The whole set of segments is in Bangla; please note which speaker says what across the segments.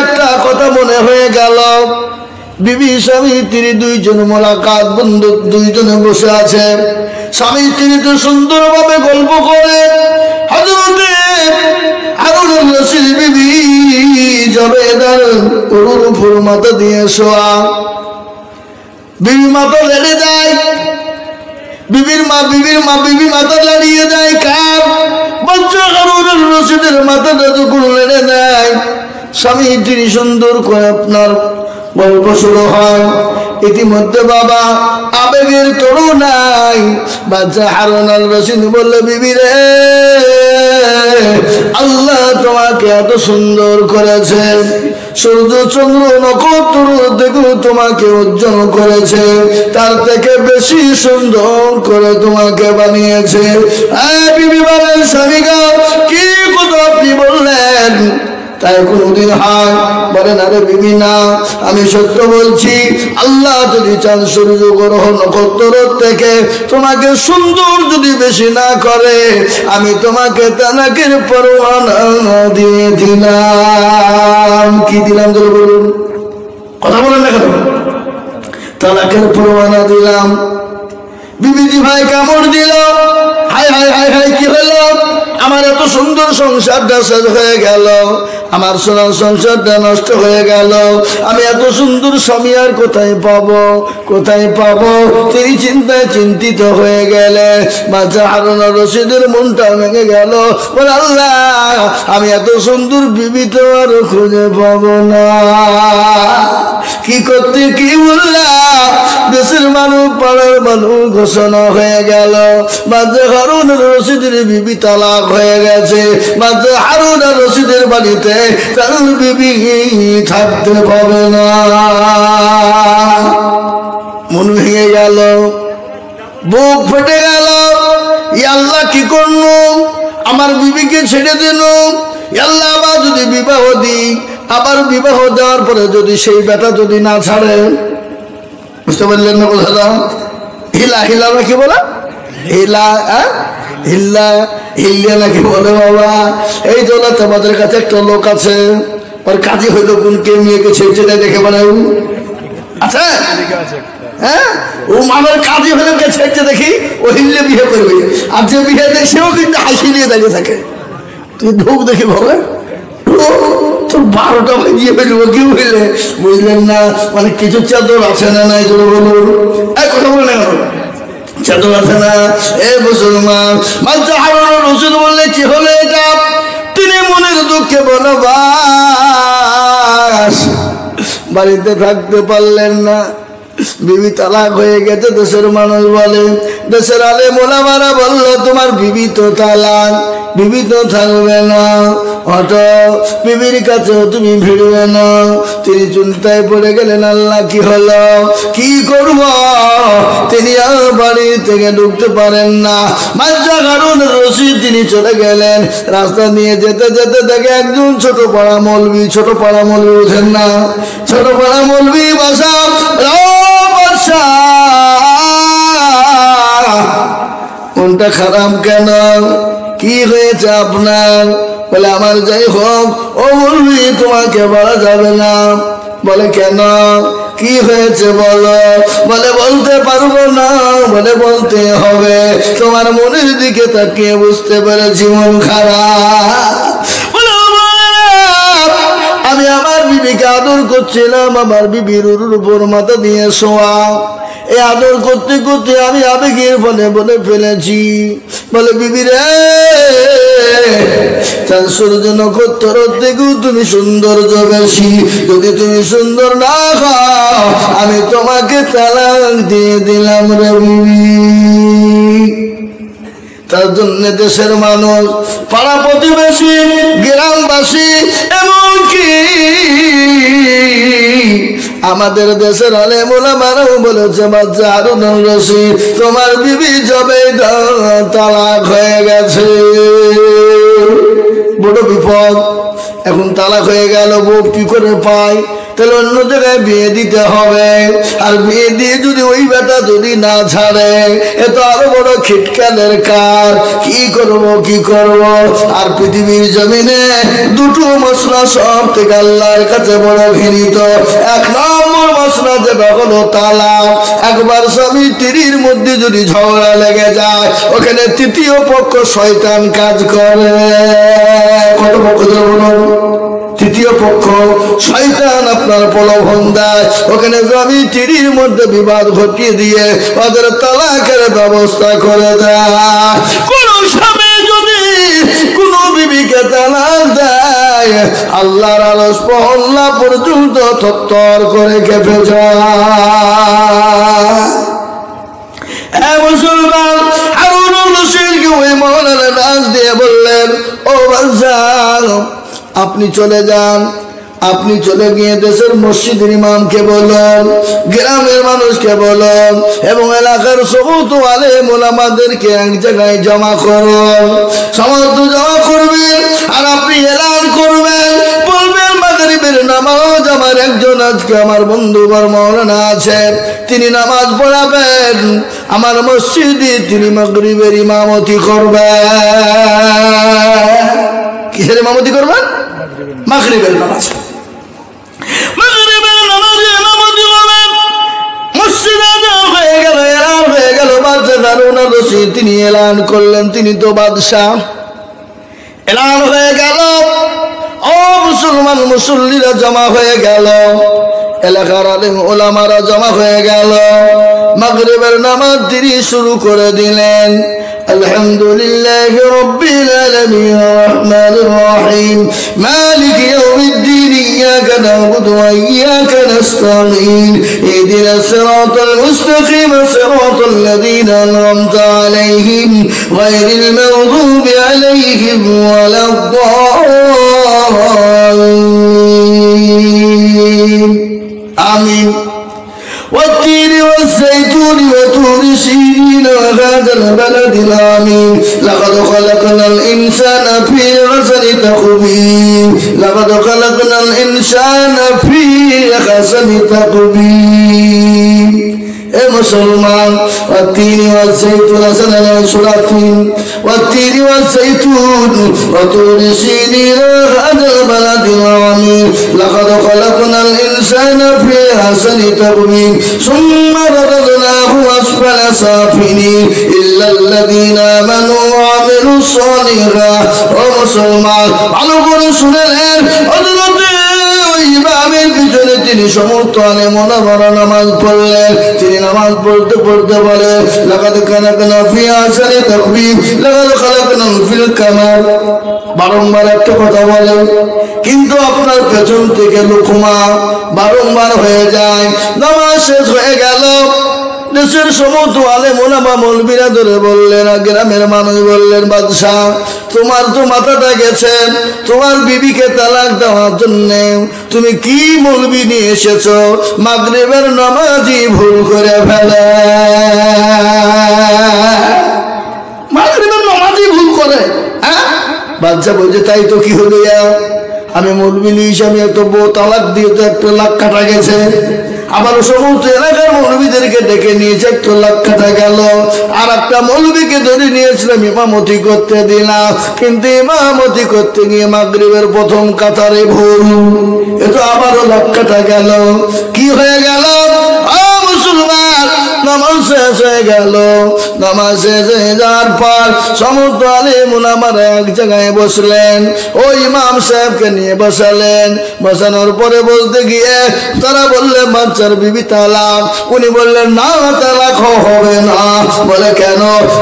Speaker 1: একটা কথা মনে হয়ে গেল। বিবি স্বামী তিনি দুইজন মোলাকাত, বন্ধু দুইজনে বসে আছে। স্বামী তিনি তো সুন্দরভাবে গল্প করে। হযরতে হারুনুর রশিদ বিবি জবেদার উরুর উপর মাথা দিয়ে শোয়া। বিবি মাথা লেড়ে যায়, বিবি মাথা দাঁড়িয়ে যায়। কার বাচ্চা হারুনুর রশিদের মাথাটা যখন লেড়ে দেয়, স্বামী তিনি সুন্দর করে আপনার গল্প শুরু হয়। ইতিমধ্যে বাবা আবেগের তরু নাই। বাচ্চা হারুনুর রশিদ বলল, বিবি রে, আল্লাহ তোমাকে এত সুন্দর করেছে, সূর্য চন্দ্র নক্ষত্র দেখো তোমাকে উজ্জ্বল করেছে, তার থেকে বেশি সুন্দর করে তোমাকে বানিয়েছে। বিবি বলেন, স্বামীগা কি কথা আপনি বললেন? তাই কোনদিন হয়? বলেন, আরে বিবি না, আমি সত্য বলছি। আল্লাহ যদি চান সূর্য গ্রহ নক্ষত্র থেকে তোমাকে সুন্দর যদি বেশি না করে, আমি তোমাকে তালাকের পরোয়ানা দিয়ে দিলাম। কি দিলাম ধরে বলুন, কথা বলেন না কেন? তালাকের পরোয়ানা দিলাম। বিবিজি ভাই কামড় দিল। হাই হাই হাই হাই, কি হলো? আমার এত সুন্দর সংসারটা শেষ হয়ে গেল, আমার সোনার সংসারটা নষ্ট হয়ে গেল। আমি এত সুন্দর স্বামী আর কোথায় পাবো, কোথায় পাবো? তিনি চিন্তায় চিন্তিত হয়ে গেলে বাচ্চা হারুনুর রশিদের মনটা ভেঙে গেল। বলে, আল্লাহ, আমি এত সুন্দর বিবি তো আর খুঁজে পাবো না। কি করতে কি বললাম? দেশের মানুষ, পাড়ার মানুষ ঘোষণা হয়ে গেল বাচ্চা হারুনুর রশিদের বিবি তালাক হয়ে গেছে। বাচ্চা হারুনুর রশিদের বাড়িতে তার বিবি থাকতে পাবে না। মন ভেঙে গেল, বুক ফেটে গেল। আল্লাহ, কি করলো? আমার বিবিকে ছেড়ে দিল। আল্লাহ, আবার যদি বিবাহ দিই, আবার বিবাহ দেওয়ার পরে যদি সেই বেটা যদি না ছাড়ে, বুঝতে পারলেন না কথাটা? হিলা হিলা নাকি বলা, হিলা হিল্লা হিল্লা নাকি বলে বাবা। এই দৌলত আমাদের কাছে একটা লোক আছে, ওর কাজই হইলো কোনকে মেয়েকে ছেড়ে দেয় দেখে বলে। আচ্ছা, হ্যাঁ, ও আমার কাজই হইলো কে ছেড়ে দেখি, ও হিল্লে বিয়ে করবে। আর যে বিয়ে দেয় সেও কিন্তু হাসি নিয়ে দাঁড়িয়ে থাকে। তুই ঢোক দেখি বাবা, তোর 12টা বাজিয়ে ফেলবো। কি বুঝলে? বুঝলেন না? মানে কিছু চাদর আছে না নাই তোর বলুন, এক কথা বলে না কেন? চাদর আছে না? এ মুসলমান, বাচ্চা হারুনুর রশিদ বললে, কি হলো এটা? তিনি মনের দুঃখে বনবাস, বাড়িতে থাকতে পারলেন না। বিবি তালাক হয়ে গেছে। দেশের মানুষ বলে, দেশের আলেম ওলামারা বলল, তোমার বিবি তো তালাক, বিবি তো থাকবে না, হটো বিবির কাছেও তুমি ভিড়বে না। তিনি চিন্তায় পড়ে গেলেন, আল্লাহ, কি হলো, কি করব? তিনি আর বাড়ি থেকে ঢুকতে পারেন না। বাচ্চা হারুনুর রশিদ তিনি চলে গেলেন। রাস্তা নিয়ে যেতে যেতে দেখে একজন ছোট পাড়া মৌলবি, ছোট পাড়া মৌলবি বুঝেন না? ছোট পাড়া মৌলবি বাসা। মনটা খারাপ কেন? কি হয়েছে আপনার? বলে, আমার যাই হোক, ও বলবি তোমাকে বলা যাবে না। বলে, কেন? কি হয়েছে বলো। বলে, বলতে পারবো না। বলে, বলতে হবে। তোমার মনের দিকে তাকিয়ে বুঝতে পেরেছি মন খারাপ। আমি আমার বিবিকে আদর করছিলাম, আমার বিবির উপর মাথা দিয়ে শোয়া। এই আদর করতে করতে আমি আবেগের ফলে বলে ফেলেছি। বলে, বিবি রে, চাঁদ সূর্য নক্ষত্র থেকেও তুমি সৌন্দর্য বেশি। যদি তুমি সুন্দর না হও, আমি তোমাকে তালাক দিয়ে দিলাম রে বিবি। তার জন্য দেশের মানুষ, পাড়া প্রতিবেশী, গ্রামবাসী, এমনকি আমাদের দেশের আলেম ওলামারাও বলেছে, বাচ্চা হারুনুর রশিদ, তোমার বিবি জবে তালাক হয়ে গেছে। বড় বিপদ। এখন তালাক হয়ে গেল, বউ কি করে পায়? তাহলে অন্য জায়গায় বিয়ে দিতে হবে। আর বিয়ে দিয়ে যদি ওই বেটা যদি না ছাড়ে, এ তো আরো বড় খিটকালের কাজ। কি করব কি করব? আর পৃথিবীর জমিনে দুটো মশলা সব থেকে আল্লাহর কাছে বড় ঘৃণিত। এক নম্বর মশলা যেটা হলো তালাক। একবার স্বামী স্ত্রীর মধ্যে যদি ঝগড়া লেগে যায়, ওখানে তৃতীয় পক্ষ শয়তান কাজ করে। কত পক্ষ বলুন? তৃতীয় পক্ষ শয়তান আপনার প্রলোভন দেয়, ওখানে স্বামী স্ত্রীর মধ্যে বিবাদ ঘটিয়ে দিয়ে ওদের তালাকের ব্যবস্থা করে দেয়। কোন স্বামী যদি কোন বিবিকে তালাক দেয়, আল্লাহর আরশ মহল্লা পর্যন্ত থরথর করে কেঁপে যায়। মুসলমান হারুনুর রশিদকে ওই মওলানা ডাক দিয়ে বললেন, ও বাদশাহ, আপনি চলে যান, আপনি চলে গিয়ে দেশের মসজিদের ইমামকে বলুন, গ্রামের মানুষকে বলুন এবং এলাকার সমস্ত আলেম ওলামাদেরকে এক জায়গায় জমা করুন। সমস্ত জমা করবেন আর আপনি এলান করবেন, বলবেন মাগরিবের নামাজ আমার একজন আজকে আমার বন্ধু মাওলানা আছেন, তিনি নামাজ পড়াবেন আমার মসজিদে, তিনি মাগরিবের ইমামতি করবেন। কিসের ইমামতি করবেন? মাগরিবের নামাজ। মাগরিবের নামাজে ইমামতি করবেন। মসজিদে হয়ে গেল, এলান হয়ে গেল। বাদশা হারুনুর রশিদ তিনি এলান করলেন, তিনি তো বাদশা। এলান হয়ে গেল, ও মুসলমান মুসল্লিরা জমা হয়ে গেল, এলাকার আলেম ওলামারা জমা হয়ে গেল। মাগরিবের নামাজ তিনি শুরু করে দিলেন। আলহামদুলিল্লাহি রাব্বিল আলামিন আর-রাহমানির রহিম মালিকি ইয়াউমিদ্দিন ইয়্যাকা না'বুদু ওয়া ইয়্যাকা নাস্তাঈন ইহদিনাস সিরাতাল মুস্তাকিম সিরাতাল লাযীনা আন'আমতা আলাইহিম গায়রিল মাগদুবি আলাইহিম ওয়ালাদ-দাল্লিন। আমিন। والتين والزيتون وطور سينين وهذا البلد الآمين لقد خلقنا الإنسان في أحسن تقويم لقد خلقنا الإنسان في أحسن تقويم। اے مسلمان والتين والزيتون سننا سلاتين والتين والزيتون وطور سينين وهذا البلد الآمين لقد خلقنا الإنسان في أحسن تقويم ثم رددناه أسفل سافلين إلا الذين آمنوا وعملوا الصالحات। ও মুসলমান ভালো করে শুনেন, ইমামের পিছনে তিনি সমস্ত আলেম ওলামারা নামাজ পড়লেন। তিনি নামাজ পড়তে পড়তে বলেন, লাকাদ খালাকনা ফি আহসানি তাকওয়িম লাকাদ খালাকনা ফিল কামাল। বারংবার একটা কথা বলেন, কিন্তু আপনার পেছন থেকে লুকমা বারংবার হয়ে যায়। নামাজ শেষ হয়ে গেল, দেশের সমস্ত আলেম ওলামা মৌলবীরা ধরে বললেন, আর গ্রামের মানুষ বললেন, বাদশাহ তোমার তো মাথাটা গেছে, তোমার বিবিকে তালাক দেওয়ার জন্য তুমি কি মৌলবি নিয়ে এসেছো? মাগরিবের নামাজই ভুল করে ফেলে। মাগরিবের নামাজই ভুল করে? হ্যাঁ। বাদশাহ বলছে, তাই তো কি হলো, আমি মৌলবি নিয়েছি, আমি এত বউ তালাক দিয়ে তো 1 লাখ কাটা গেছে। আবার সমস্ত এলাকার মৌলবীদেরকে ডেকে নিয়েছে, 1 লাখ কাটা গেল। আর একটা মৌলবীকে ধরে নিয়েছিলাম, ইমামতি করতে দিলাম, কিন্তু ইমামতি করতে গিয়ে মাগরিবের প্রথম কাতারে ভুল, এ তো আবারও লাখ কাটা গেল। কি হয়ে গেল? মুসলমান নামাজ শেষ হয়ে গেল। নামাজ শেষ হয়ে যাওয়ার পর সমস্ত আলেম ওলামারা এক জায়গায় বসলেন। ওই ইমাম সাহেবকে নিয়ে বসালেন। বসানোর পরে বলতে গিয়ে তারা বললেন, বাচ্চার বিবি তালাক। উনি বললেন, না, তালাক হবে না। বলে কেন?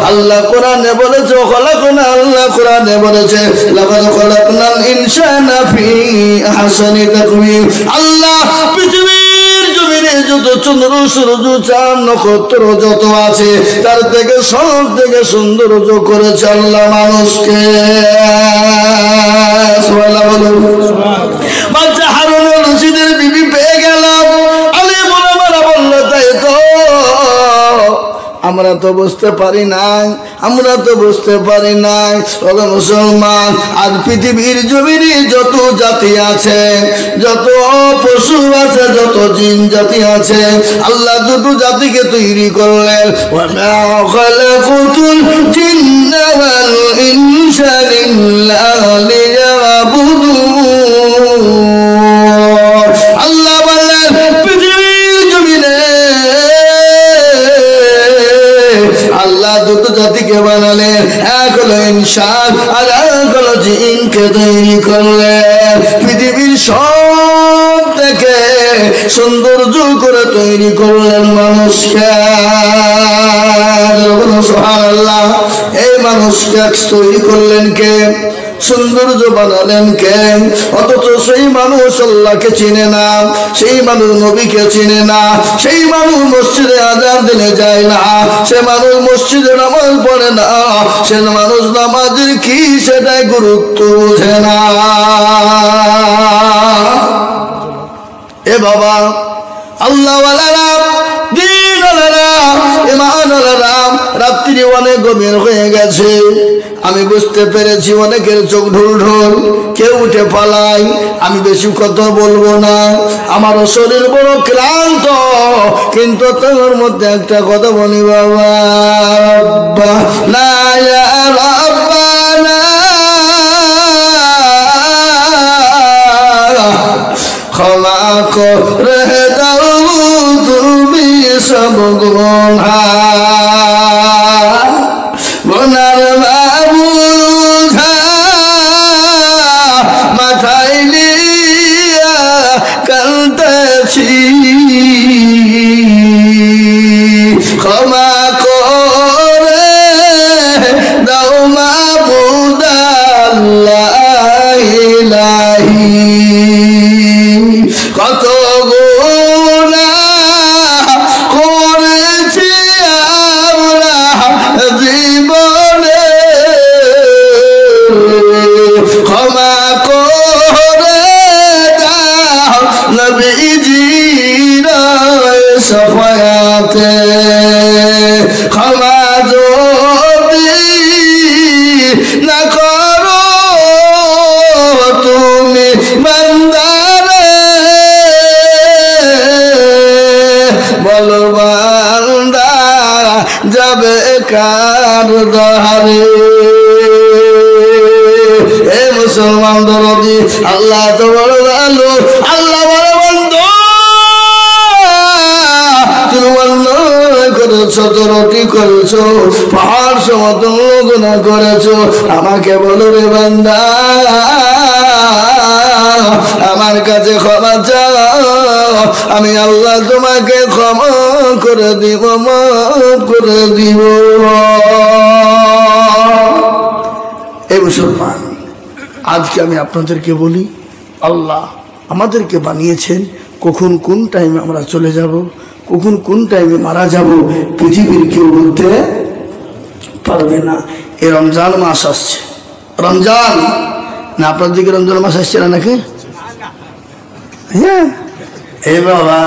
Speaker 1: আল্লাহ কোরআনে বলেছে, খলাকনা, আল্লাহ কোরআনে বলেছে, লাকাদ খলাকনাল ইনসানা ফি আহসানি তাকওয়িম। আল্লাহ পৃথিবীর জমিনে যত চন্দ্র সূর্য চাঁদ নক্ষত্র যত আছে, তার থেকে সব থেকে সৌন্দর্য করেছে আল্লাহ মানুষকে। সুবহানাল্লাহ বলুন। বাচ্চা হারুনুর রশিদের বিবি পেয়ে গেল। আলেম ওলামারা বলল, তাই তো আমরা আমরা তো বুঝতে পারি নাই, আমরা তো বুঝতে পারি নাই। ওগো মুসলমান, আজ পৃথিবীর জমিনে যত জাতি আছে, যত পশু আছে, যত জিন জাতি আছে, আল্লাহ দুটো জাতিকে তৈরি করলেন। ওয়া মা খালাকুতুল জিন্না ওয়াল ইনসা ইল্লা লিয়াবুদুন। আল্লাহ বললেন পৃথিবীর জমিনে আল্লাহ দুটো জাতিকে বানালেন, এক হলো ইনসান আর এক হলো জিনকে তৈরি করলেন। পৃথিবীর সব থেকে সৌন্দর্য করে তৈরি করলেন মানুষকে। সুবহানাল্লাহ। এই মানুষকে তৈরি করলেন কে? সৌন্দর্য বানালেন কে? অথচ সেই মানুষ আল্লাহকে চিনে না, সেই মানুষ নবীকে চিনে না, সেই মানুষ মসজিদে আযান দিলে যায় না, সে মানুষ মসজিদে নামাজ পড়ে না, সে মানুষ নামাজের কি সেটাই গুরুত্ব বোঝে না। এ বাবা, আল্লাহওয়ালারা, দ্বীনওয়ালারা, ঈমানওয়ালারা, রাত্রি অনেক গভীর হয়ে গেছে, আমি বুঝতে পেরেছি অনেকের চোখ ঢোল ঢোল, কেউ উঠে পালাই। আমি বেশি কথা বলবো না, আমার শরীর বড় ক্লান্ত, কিন্তু তোমার মধ্যে একটা কথা বলি বাবা, না ইয়া রাব্বানা ক্ষমা করে দাও তুমি সব গুনার মাথায় নিয়া কাঁদতেছি, ক্ষমা করে দাও মাবুদ আল্লাহ ইলাহি। কত গুনাহ করেছি আমরা জীবনে, ক্ষমা করে দাও নবীজির শাফায়াতে। ক্ষমা যদি না করো তুমি বান্দারে, বলো বান্দা যাবে কার দ্বারে। এ মুসলমান দরদি, আল্লাহ তো বড় ভালো, আল্লাহ বড় বন্ধু। তুমি অন্যায় করেছো, তরটি করেছো, পাহাড় সমতল গুনাহ করেছো, আমাকে বলো রে বান্দা, আমার কাছে ক্ষমা চাও, আমি আল্লাহ তোমাকে ক্ষমা করে দিব, মাফ করে দিব। এই মুসলমান, আজকে আমি আপনাদেরকে বলি, আল্লাহ আমাদেরকে বানিয়েছেন, কখন কোন টাইমে আমরা চলে যাব, কখন কোন টাইমে মারা যাব, পৃথিবীর কেউ বলতে পারবে না। এই রমজান মাস আসছে, রমজান না আপনার দিকে রমজান মাস আসছে না নাকি? হ্যাঁ, এ বাবা,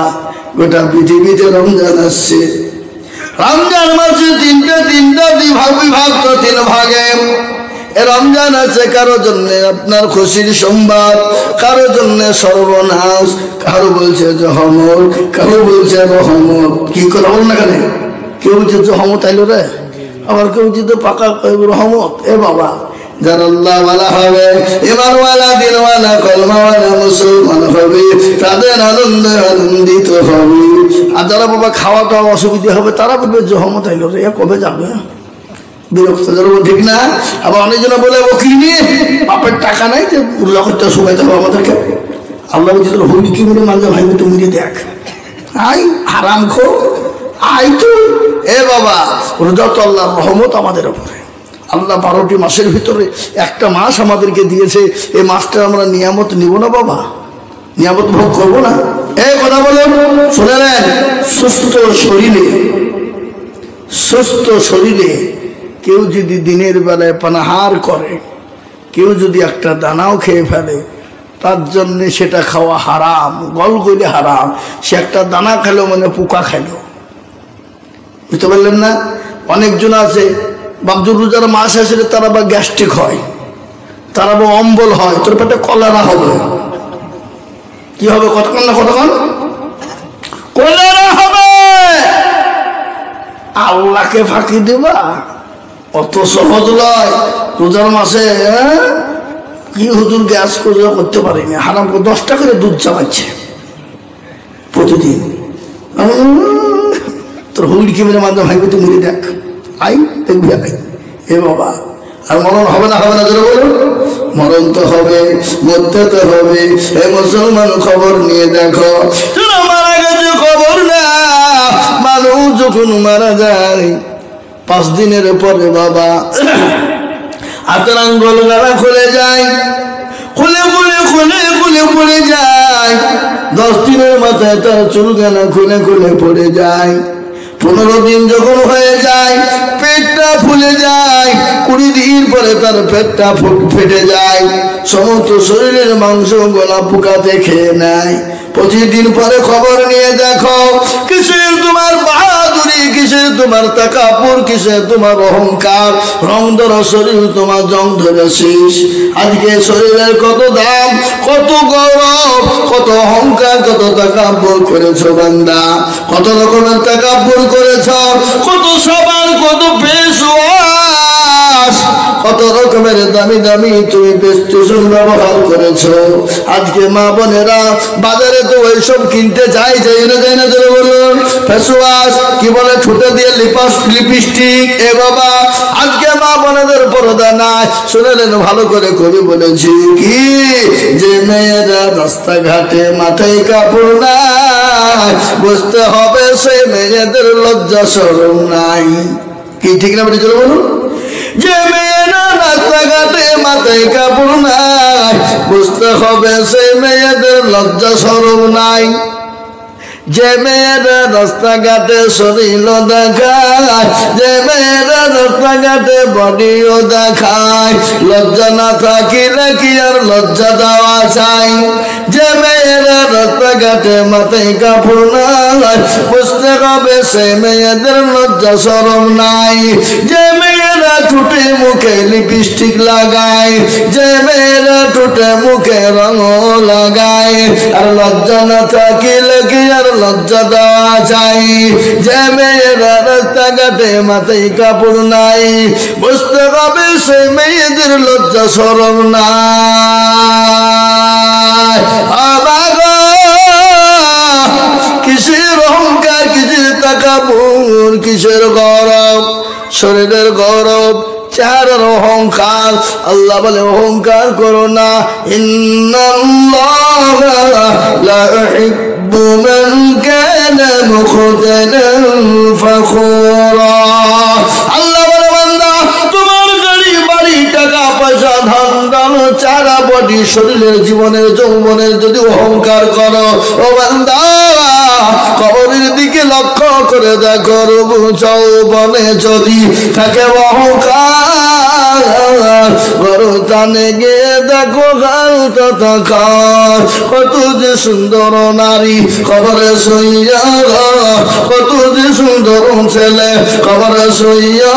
Speaker 1: গোটা পৃথিবীতে রমজান আসছে। রমজান মাসে তিনটা বিভক্ত, তিন ভাগে। রমজান আছে কারো জন্য আপনার খুশির সংবাদ, কারো জন্য সর্বনাশ, কারো বলছে জহমত, কারো বলছে রহমত। কি করে বল না কেন? কেউ বলছে জহমত আইলো রে, আবার কেউ বলছে তো পাকা রহমত। এ বাবা, যারা আল্লাহওয়ালা হবে, ঈমানওয়ালা, দিনওয়ালা, কলমাওয়ালা মুসলমান হবে, তাদের আনন্দে আনন্দিত হবে। আর যারা বাবা খাওয়া দাওয়া অসুবিধা হবে, তারা বলবে জহমত আইলো রে, কবে যাবে, বিরক্ত যাবো, ঠিক না? আবার অনেকজন বলে ও কি নিয়ে বাপের টাকা নাই যে উল্লাহ করতে শুকাইতে হবে আমাদেরকে। আল্লাহ বলছে হইনি কি বলে মানজা ভাই তুমি দেখ, আই হারাম খো আই তো। এ বাবা, রোজা তো আল্লাহর রহমত আমাদের উপরে। আল্লাহ 12টি মাসের ভিতরে একটা মাস আমাদেরকে দিয়েছে, এই মাসটা আমরা নিয়ামত নিব না বাবা, নিয়ামত ভোগ করবো না? এই কথা বলে শুনে নেন, সুস্থ শরীরে কেউ যদি দিনের বেলায় পানাহার করে, কেউ যদি একটা দানাও খেয়ে ফেলে, তার জন্য সেটা খাওয়া হারাম, গলগলে হারাম। সে একটা দানা খেলো মানে পোকা খেলো, বুঝতে পারলেন না? অনেকজন আছে বাবজুর রোজার মাস আসলে তারা বা গ্যাস্ট্রিক হয়, তারা বা অম্বল হয়, তোর পেটে কলেরা হবে। কি হবে? কতক্ষণ না কতক্ষণ কলেরা হবে। আল্লাহকে ফাঁকি দিবা? অত সহজ নয়। রোজার মাসে কি হুজুর গ্যাস করতে পারেনি, হারাম করে 10 টাকা করে দুধ চাপাচ্ছে প্রতিদিন। তোর হুইড়কি মেরে মাধ্যমে ভাই তুই মরে দেখ, আই দেখবি আই। এ বাবা, আর মরণ হবে না? হবে না? জোরে বলুন। মরণ তো হবে, মরতে তো হবে। এ মুসলমান, খবর নিয়ে দেখো, মারা গেছে খবর না। মানুষ যখন মারা যায় 5 দিনের পরে বাবা হাতের আঙ্গুল গাড়া খুলে যায়, খুলে খুলে খুলে খুলে পড়ে যায়। 10 দিনের মাথায় তার চুল গানা খুলে খুলে পড়ে যায়। 15 দিন যখন হয়ে যায় পেটটা ফুলে যায়। 20 দিন পরে তার পেটটা ফেটে যায়, সমস্ত শরীরের মাংস গলা পোকাতে খেয়ে নেয়। 25 দিন পরে খবর নিয়ে দেখো, কিসের তোমার বাহাদুরি, কিসের তোমার তাকাপুর, কিসের তোমার অহংকার, রং ধরা শরীর তোমার জং ধরেছিস। আজকে শরীরের কত দাম, কত গৌরব, কত অহংকার, কত তাকাপুর করেছো বান্দা, কত রকমের তাকাপুর করেছ, কত সাবান, কত ফেসওয়াশ, কত রকমের দামি দামি তুমি প্রেসক্রিপশন ব্যবহার করেছো। আজকে মা বোনেরা বাজারে তো ওইসব কিনতে যায় না, যায় না? ধরে বলুন, ফেসওয়াশ, কি বলে ঠোঁটে দিয়ে লিপস্টিক। এ বাবা, আজকে মা বোনেদের পর্দা নাই। শুনেলেন ভালো করে, কবি বলেছি কি, যে মেয়েরা রাস্তাঘাটে মাথায় কাপড় নাই, বুঝতে হবে সেই মেয়েদের লজ্জা শরম নাই। কি ঠিক না বেটি? চলো বলুন। যে মেয়েরা রাস্তাঘাটে মাথায় কাপড় নাই, বুঝতে হবে সেই মেয়েদের লজ্জা শরম নাই। যে মেয়েরা রাস্তাঘাটে শরীর দেখায়, যে মেয়েরা রাস্তাঘাটে বডিও দেখায়, লজ্জা না থাকিলে কি আর লজ্জা দেওয়া চাই। যে মেয়েরা রাস্তাঘাটে মাথায় কাপড় নাই, বুঝতে হবে সে মেয়েদের লজ্জা শরম নাই। যে মেয়েরা ঠোঁটে মুখে লিপস্টিক লাগায়, যে মেয়েরা ঠোঁটে মুখে রঙ লাগায়, আর লজ্জা না থাকিলে কি আর লজ্জা দেওয়া চাই। যে মেয়েরা রাস্তাঘাটে মাথায় কাপড় নাই, বুঝতে হবে সে মেয়েদের লজ্জা শরম নাই। কিসের অহংকার, কিসের তাকাবুর, কিসের গৌরব, শরীরের গৌরব, চেহারার অহংকার। আল্লাহ বলে অহংকার করো না। ইন্নাল্লাহা লা ইউহিব্বু মান কানা মুখতালান ফাখুরা। আল্লাহ বলে বান্দা, তোমার গাড়ি বাড়ি টাকা পয়সা ধন ধন চারা বডি শরীরের জীবনের যৌবনের যদি অহংকার করো, ও বান্দা কবরের দিকে লক্ষ্য করে দেখো, রবু যৌবনে যদি থাকে অহংকার, গরুতানে গিয়ে দেখো গালটা থাকার। কত যে সুন্দর নারী কবরে শুইয়া, কত যে সুন্দর ছেলে কবরে শুইয়া,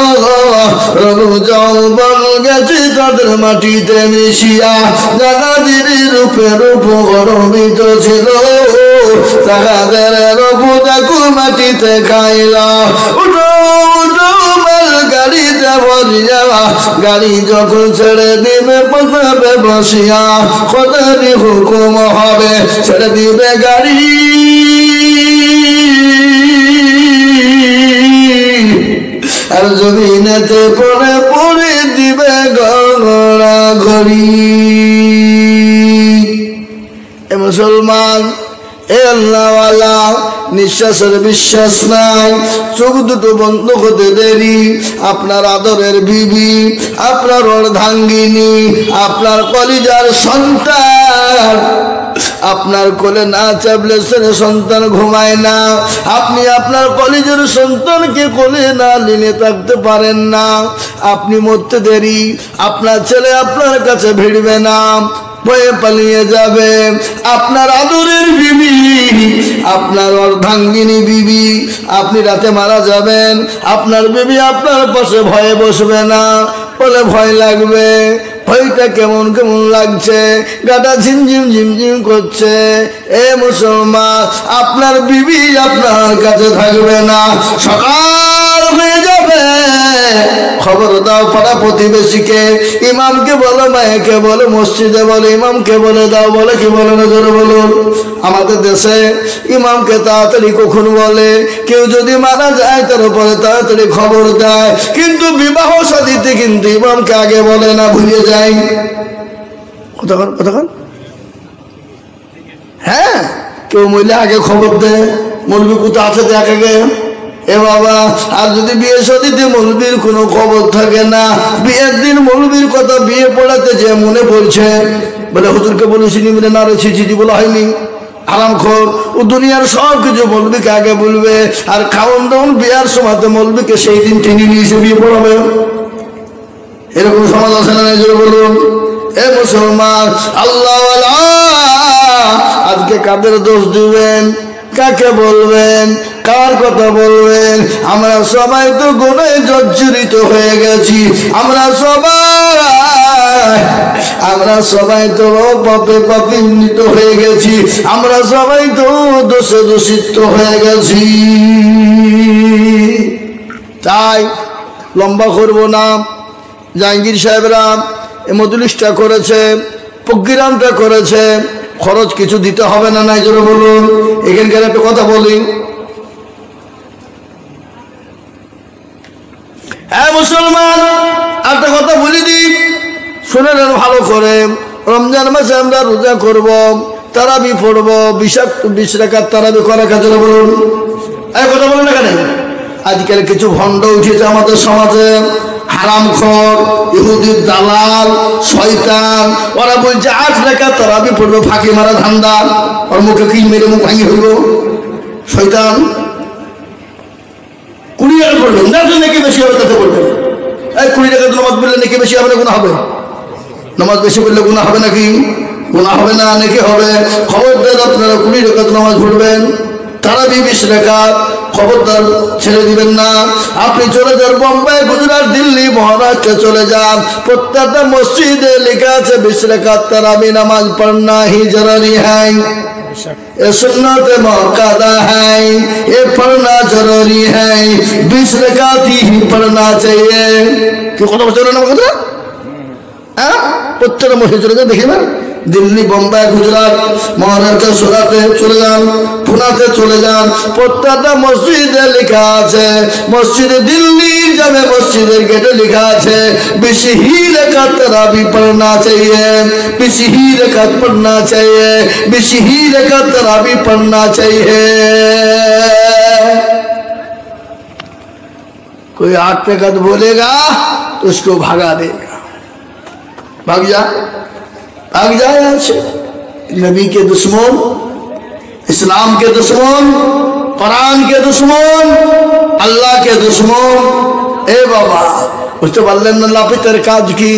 Speaker 1: রবু যৌবন গেছে তাদের মাটিতে মিশিয়া। জাগাদের রূপে রূপ গরমিত ছিল, তাহাদের রবু দেখো মাটিতে খাইলা। উঠো উঠো মাল গাড়িতে বসিয়া, গাড়ি যখন ছেড়ে দিবে পথে বসিয়া, খোদারি হুকুম হবে ছেড়ে দিবে গাড়ি। আর জমিনেতে পড়ে পড়ে দিবে গড়া ঘড়ি। এ মুসলমান, এ আল্লাহওয়ালা, নিঃশ্বাসের বিশ্বাস নাই, চোখ দুটো বন্ধ হতে দেরি। আপনার আদরের বিবি, আপনার অর্ধাঙ্গিনী, আপনার কলিজার সন্তান আপনার কোলে না চাপলে ছেলে সন্তান ঘুমায় না। আপনি আপনার কলিজার সন্তানকে কোলে না নিয়ে থাকতে পারেন না। আপনি মরতে দেরি, আপনার ছেলে আপনার কাছে ভিড়বে না। ভয়ে পালিয়ে যাবে। আপনার আদরের বিবি, আপনার অর্ধাঙ্গিনী বিবি, আপনি রাতে মারা যাবেন, আপনার বিবি আপনার পাশে ভয়ে বসবে না, বলে ভয় লাগবে। ভয়টা কেমন কেমন লাগছে, গাটা ঝিমঝিম ঝিমঝিম করছে। এ মুসলমান, আপনার বিবি আপনার কাছে থাকবে না, সকাল হয়ে যাবে। খবর দাও পাড়া প্রতিবেশীকে, ইমামকে বলো, মায়েকে বলো, মসজিদে বলো, ইমামকে বলে দাও। বলে কি বলে না জোরে বলুন। আমাদের দেশে ইমামকে তাড়াতাড়ি কখন বলে, কেউ যদি মারা যায় তার উপরে তাড়াতাড়ি খবর দেয়, কিন্তু বিবাহ শাদীতে কিন্তু ইমামকে আগে বলে না, ভুলে যায়। কতক্ষণ হ্যাঁ, কেউ মহিলা আগে খবর দেয়, মৌলবি কোথা আছে দেখ আগে। এ বাবা, আর যদি বিয়ে শাদীতে মৌলবীর কোনো খবর থাকে না, বিয়ের দিন মৌলবীর কথা বিয়ে পড়াতে যে মনে পড়ছে, বলে হুজুরকে বলেছিনি, বলে না রে চিঠি বলা হয়নি, আরামখোর। ও দুনিয়ার সব কিছু মৌলবীকে আগে বলবে, আর খাওয়ান দাওয়ান বিয়ার সময় মৌলবীকে সেই দিন টেনে নিয়ে এসে বিয়ে পড়াবে। এরকম সমাজ আছে না জোরে বলুন। এ মুসলমান, আল্লাহ আজকে কাদের দোষ দিবেন, কাকে বলবেন, কার কথা বলবেন? আমরা সবাই তো গুনাহে জর্জরিত হয়ে গেছি, আমরা সবাই তো পাপে পাপিত হয়ে গেছি, আমরা সবাই তো দোষে দূষিত হয়ে গেছি। তাই লম্বা করবো না, জাহাঙ্গীর সাহেবরা এই মজলিসটা করেছে, প্রোগ্রামটা করেছে, খরচ কিছু দিতে হবে না, নাই জোরে বলুন। এখানকার একটা কথা বলি, হ্যাঁ মুসলমান, একটা কথা বলি দিই, শুনে নেন ভালো করে। রমজান মাসে আমরা রোজা করব, তারাবি পড়বো, 20 রাকাত তারাবি করা কাজে বলুন। এই কথা বলুন এখানে। আজকাল কিছু ভণ্ড উঠেছে আমাদের সমাজে, হারামখোর, ইহুদির দালাল, শয়তান। ওরা বলছে 8 রাকাত তারাবি পড়বে, ফাঁকি মারা ধান্দা। ওর মুখে কি মেরে মুখ ভাঙি হইল। শয়তান 20 টাকা পড়বেন না, নাকি বেশি হবে তাতে পড়বেন। এই 20 টাকা নামাজ পড়লে নাকি বেশি হবে না গুনাহ হবে? নামাজ বেশি পড়লে গুনাহ হবে নাকি? গুনাহ হবে না, নাকি হবে? খবরদার আপনারা 20 টাকা নামাজ পড়বেন, তারাবি 20 রাকাত, খবরদার ছেড়ে দিবেন না। আপনি চলে যান বোম্বাই, গুজরাট, দিল্লি, মহারাষ্ট্রে চলে যান, প্রত্যেকটা মসজিদে লেখা আছে 20 রাকাত তারাবি নামাজ পড়না হি জরুরি হ্যায়, ये सुन्नत मौकादा है, ये पढ़ना जरूरी है, 20 रकात ही पढ़ना चाहिए। क्यों কথা বলছেন না কথা? হ্যাঁ, প্রত্যেকটা মসজিদে চলে যান, দেখবেন দিল্লি, বোম্বাই, গুজরাট, মহারাষ্ট্র, সুরাতে চলে যান, পুনাতে চলে যান, প্রত্যেকটা মসজিদে লেখা আছে, মসজিদে দিল্লি যাবে মসজিদের গেটে লেখা আছে 20 ही रकात तरावी पढ़ना चाहिए, 20 ही रकात पढ़ना चाहिए, 20 ही रकात तरावी पढ़ना चाहिए। कोई 8 रकात बोलेगा तो उसको भगा देगा, भाग जा, भाग जाए यहाँ से। नबी के दुश्मन, इस्लाम के दुश्मन, कुरान के दुश्मन, अल्लाह के दुश्मन। ए बाबा, বুঝতে পারলেন না? লাপিতের কাজ কি?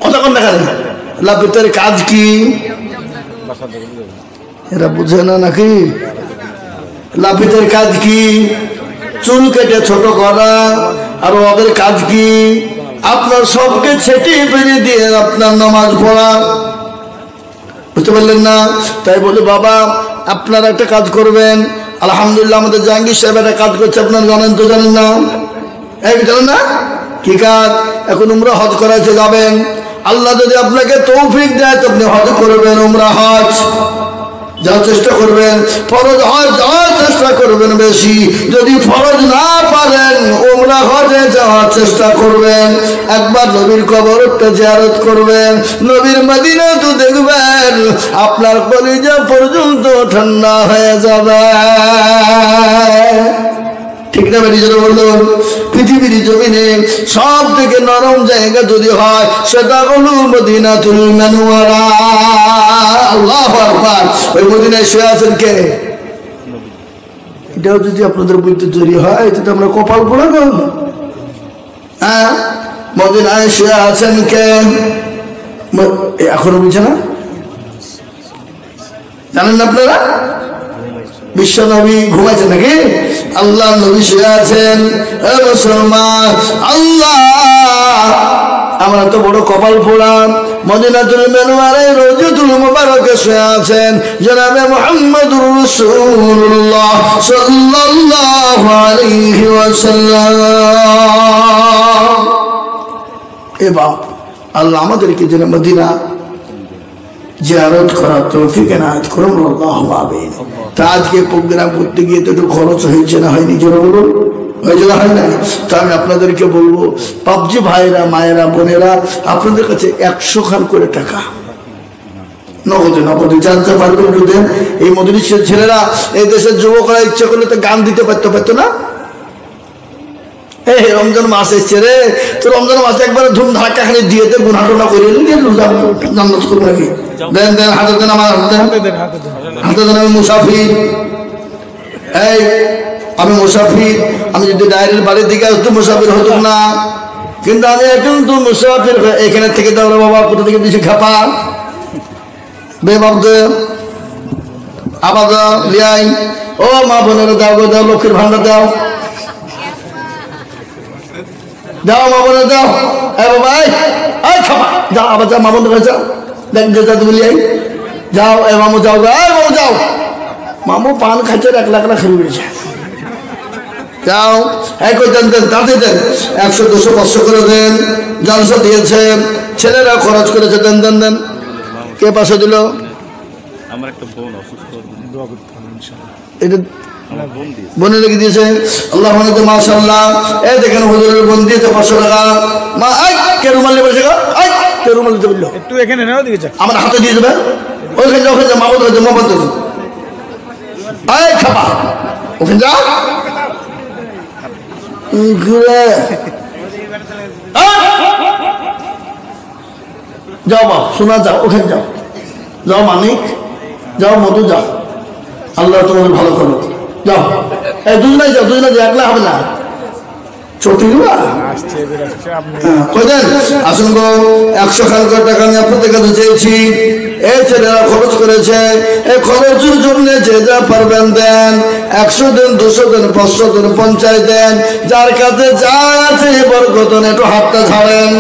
Speaker 1: কতক্ষণ দেখালেন লাপিতের কাজ কি? এরা বুঝে না নাকি? লাপিতের কাজ কি? চুল কেটে ছোট করা। আর ওদের কাজ কি? আপনার সবকে ছেটিয়ে ফেলে দিয়ে আপনার নামাজ পড়া। বুঝতে পারলেন না? তাই বলে বাবা, আপনারা একটা কাজ করবেন। আলহামদুলিল্লাহ, আমাদের জাহাঙ্গীর সাহেব একটা কাজ করছে, আপনারা জানেন তো? জানেন না? জানেন না? কি কাজ? এখন উমরা হজ করাইতে যাবেন। আল্লাহ যদি আপনাকে তৌফিক দেয় তো আপনি হজ করবেন, উমরা হজ যাওয়ার চেষ্টা করবেন, ফরজ হজ যাওয়ার চেষ্টা করবেন বেশি। যদি ফরজ না পারেন উমরা হজে যাওয়ার চেষ্টা করবেন। একবার নবীর কবরটা জিয়ারত করবেন, নবীর মদিনা তো দেখবেন, আপনার কলিজা পর্যন্ত ঠান্ডা হয়ে যাবে। ঠিক না? নিজেরা বলুন, পৃথিবীর জমিনে সব থেকে নরম জায়গা যদি হয় সেটা হলো মদিনাতুল মুনাওয়ারা। আল্লাহু আকবার। ওই মদিনায় শুয়ে আছেন কে? এটাও যদি আপনাদের বুঝতে তৈরি হয় তো আমরা কপাল পড়ে গেল। হ্যাঁ, মদিনায় শুয়ে আছেন কে? এখনো বুঝছে না? জানেন না আপনারা? বিশ্ব নবী ঘুমাইছেন নাকি? আল্লাহ নবী শুয়ে আছেন। মুসলমান, আল্লাহ আমরা তো বড় কপাল পোড়া, মদিনাতুল মুনাওয়ারায় রওজাতুল মুবারাকে শুয়ে আছেন জনাবে মুহাম্মদুর রাসূলুল্লাহ সাল্লাল্লাহু আলাইহি ওয়াসাল্লাম। এবার আল্লাহ আমাদেরকে যেন মদিনা জিয়ারত করার তৌফিক এনায়েত করুন, আল্লাহুম্মা আমিন। তা আজকে প্রোগ্রাম করতে গিয়ে তো একটু খরচ হয়েছে না হয়নি? জোরে বলুন, হয়েছে না হয় না? তা আমি আপনাদেরকে বলবো, পাবজি ভাইরা, মায়েরা, বোনেরা, আপনাদের কাছে 100 খান করে টাকা নগদে নগদে জানতে পারবেন একটু দেন। এই মজলিসের ছেলেরা, এই দেশের যুবকরা ইচ্ছা করলে তো গান দিতে পারতো না? এই রমজান মাস এসছে রে, তো রমজান মাসে একবারে ধুম ধাক্কা খানি দিয়ে গুনা টোনা করে জান্নাত করবো নাকি? দেন দেন, হাতে দেন, আমার হাতে দেন। আমি মুসাফির, আমি মুসাফির। আমি যদি ডায়ের বাড়ির দিকে আসতো মুসাফির হতো না, কিন্তু আমি এখন তো মুসাফির। এখানে থেকে দাও বাবা, কোথা থেকে দিয়েছি খাপা বেবাবদে আবাদা লিয়াই। ও মা বোনেরা, দাও গো, দাও, লক্ষ্মীর ভান্ডার দাও, যাও মা বোনের দাও। বাবা খাপা যাও, আবার যাও মা বোনের যাও, দেখ যা তুমি লিয়াই যাও। মামু যাও গো, মামু যাও। মামু পান খাইছে, 1 লাখ খেয়ে বেড়েছে। যাও, দেন দেন, তাতে দেন, 100, 200, 500 করে দেন। জলসা দিয়েছে, ছেলেরা খরচ করেছে, দেন দেন দেন। কে পাশে দিল?
Speaker 2: আমার একটা বোন অসুস্থ,
Speaker 1: এটা বোনে লেগে দিয়েছে। আল্লাহ মাশাআল্লাহ। এই দেখেন হুজুরের বোন দিয়েছে 500 টাকা। মা কে রুমাল নিয়ে বসে গো, কে রুমাল দিতে বললো?
Speaker 3: একটু এখানে নাও, দিকে
Speaker 1: আমার হাতে দিয়ে দেবে। ওইখানে যাও, ওখানে যাও, মামা ধরে মামা ধরে খাপা, ওখানে যাও। যাও বাপ, শোনা যাও, ওখানে যাও, যাও মানিক, যাও মধু, যাও, আল্লাহ তোমাদের ভালো করো। যাও, দুজনাই যাও, দুজনাই যাও, একলা হবে না। আসুন গো, 100 খান করে টাকা আমি আপনাদের কাছে চেয়েছি। এই ছেলেরা খরচ করেছে, এই খরচের জন্য যে যা পারবেন দেন। 100 দেন, 200 দেন, 500 দেন, 50 দেন, যার কাছে যা আছে বরকতন একটু হাতটা ছাড়েন,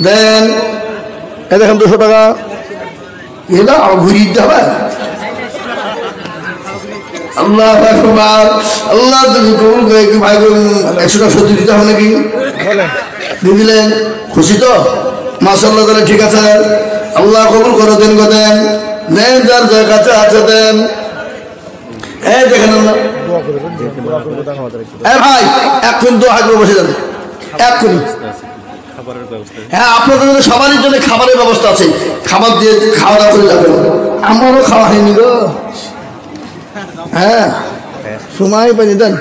Speaker 1: দেন। এই দেখেন 200 টাকা, এলা ঘুরিয়ে দিতে হবে। আল্লাহ আকবার, আল্লাহ তুমি কবুল করে কি ভাই 100 টাকা সত্যি দিতে হবে নাকি? দিয়ে দিলেন, খুশি তো? মাশাআল্লাহ, তাহলে ঠিক আছে। আল্লাহ কবুল করে দেন গো, দেন নেন, যার যার কাছে আছে দেন। এই দেখেন ভাই, এখন তো হাজবে বসে যান এক্ষুনি। হ্যাঁ, আপনাদের সবারই জন্য খাবারের ব্যবস্থা আছে, খাবার দিয়ে খাওয়া দাওয়া করে যাবেন। আমারও খাওয়া হয়নি গো। হ্যাঁ, সময় পাইনি, দেন।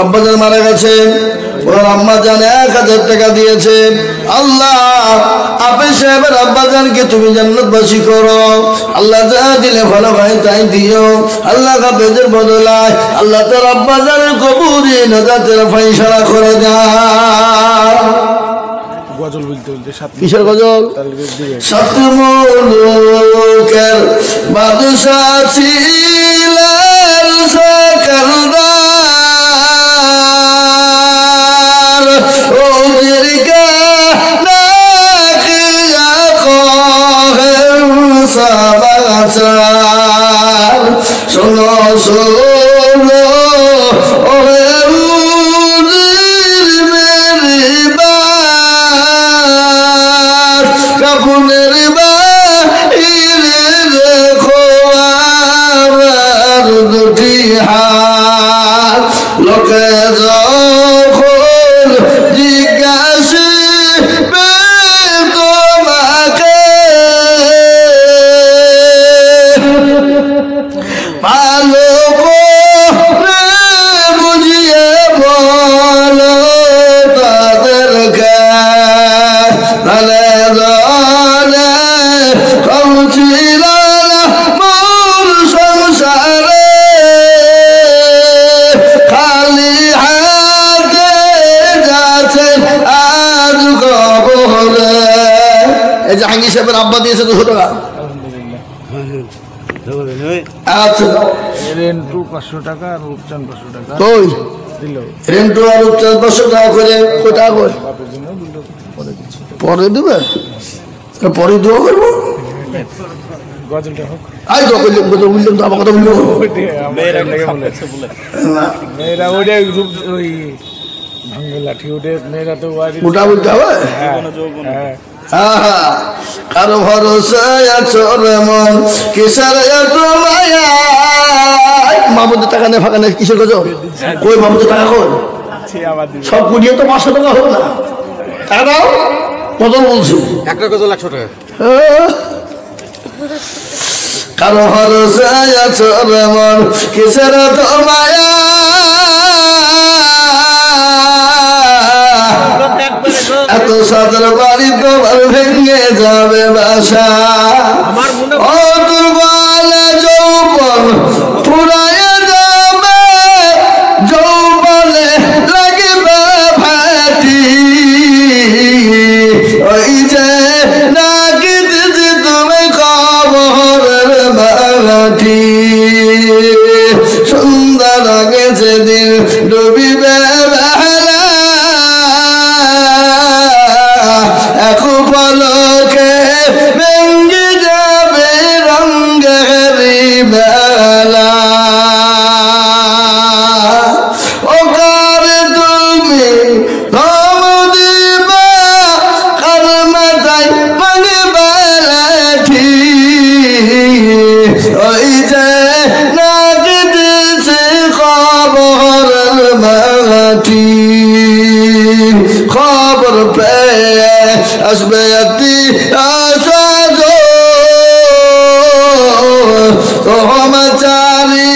Speaker 1: আব্বাজান মারা গেছে, ওনার আম্মাজান 1000 টাকা দিয়েছে। আল্লাহ হাফেজ সাহেবের আব্বাজানকে তুমি জান্নাতবাসী করো। আল্লাহ যা দিলে ভালো ভাই তাই দিও। আল্লাহ হাফেজের বদলায় আল্লাহ তার আব্বাজানের কবরে নাজাতের ফয়সালা করে দাও।
Speaker 3: গজল বলতে বলতে
Speaker 1: কিসের গজল? সাত মুলুকের বাদশা ছিলেন সরকারদার, ওদের গানা কহেন সমাচার। শোনো শোনো ওরে কাপুনের বাহিরে রেখো আমার দুটি হাত। লোকে যখন জিজ্ঞাসিবে তোমাকে ভালো করে বুঝিয়ে বলো তাদেরকে, তাহলে ছিল না মোর সংসারে আব্বা দিয়েছে 200 টাকা। আচ্ছা
Speaker 3: রেন্টু 500 টাকা আর রূপচান 500 টাকা
Speaker 1: কই
Speaker 3: দিল।
Speaker 1: রেন্টু আর 500 টাকা করে কয় টাকা করে
Speaker 3: বাপের জন্য দিল, পরে দিচ্ছি।
Speaker 1: পরে দেবে পরে দোয়া করবো
Speaker 3: গজলটা হোক।
Speaker 1: আই তো বললাম তো আমার কথা বললো
Speaker 2: মেয়েরা
Speaker 3: লেগে বলে।
Speaker 2: বলে
Speaker 1: না
Speaker 3: মেয়েরা ওইটাই রূপ ওই ভাঙ্গে লাঠি ওঠে মেয়েরা তো
Speaker 1: মোটা বলতে হবে
Speaker 2: যৌবন
Speaker 3: হ্যাঁ
Speaker 1: আহা কারো ভরসায় আছো রে মন কিসের এত মায়া মামুদের টাকা নেই ফাঁকা নেই কিসের গজল কই মামুদের টাকা কই
Speaker 3: সে আবার দিবে।
Speaker 1: সব কুড়িয়ে তো 500 টাকা হবে না টাকা দাও কত বলছি
Speaker 3: একটা গজল 100 টাকা।
Speaker 1: কারো ভরসায় আছো রে মন কিসের এত মায়া এত সাদের বাড়ি তোমার ভেঙে যাবে বাসা ও দুর্বল যৌবন ফুরায় যাবে যৌবনে লাগবে ভাটি ওই যে নাকি দিদি তুমি খবরের বাটি সুন্দর আগে যেদিন ডুবিবে বেলা এখন পলকে ভেঙে যাবে রঙের বেলা ও কার তুমি ধম দিবা কার মাথায় মানে বেলাঠি ওই যে নাকি দিছে খবর মাটি খবর পেয়ে আসবে একটি আশা সমাচারী